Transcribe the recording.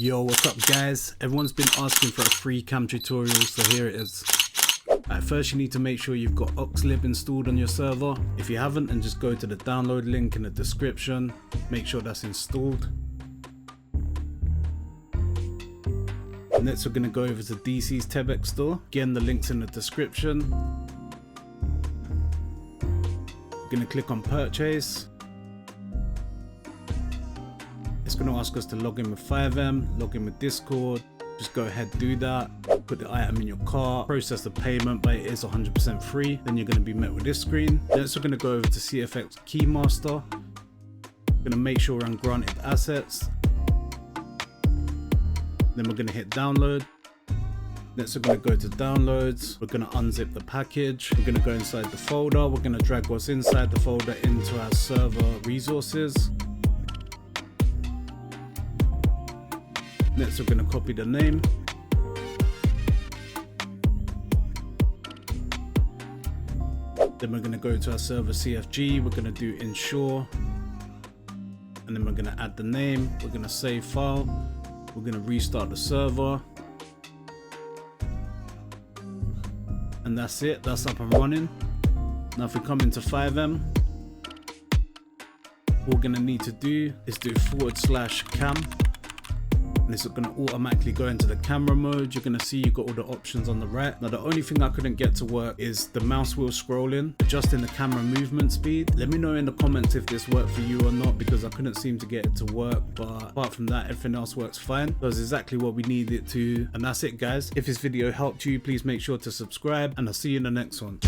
Yo, what's up guys? Everyone's been asking for a free cam tutorial, so here it is. First you need to make sure you've got Oxlib installed on your server. If you haven't, then just go to the download link in the description. Make sure that's installed. Next we're going to go over to DC's Tebex store. Again, the link's in the description. We're going to click on purchase. It's going to ask us to log in with FiveM, log in with Discord. Just go ahead, do that. Put the item in your cart, process the payment, but it is 100% free. Then you're going to be met with this screen. Next we're going to go over to CFX Keymaster. We're going to make sure we're on granted assets. Then we're going to hit download. Next we're going to go to downloads. We're going to unzip the package. We're going to go inside the folder. We're going to drag what's inside the folder into our server resources. Next we're going to copy the name. Then we're going to go to our server CFG. We're going to do ensure. And then we're going to add the name. We're going to save file. We're going to restart the server. And that's it. That's up and running. Now if we come into FiveM, all we're going to need to do is do /cam. And it's going to automatically go into the camera mode. You're going to see you've got all the options on the right. Now the only thing I couldn't get to work is the mouse wheel scrolling, adjusting the camera movement speed. Let me know in the comments if this worked for you or not, because I couldn't seem to get it to work. But apart from that, everything else works fine. That's exactly what we need it to. And that's it guys. If this video helped you, please make sure to subscribe, and I'll see you in the next one.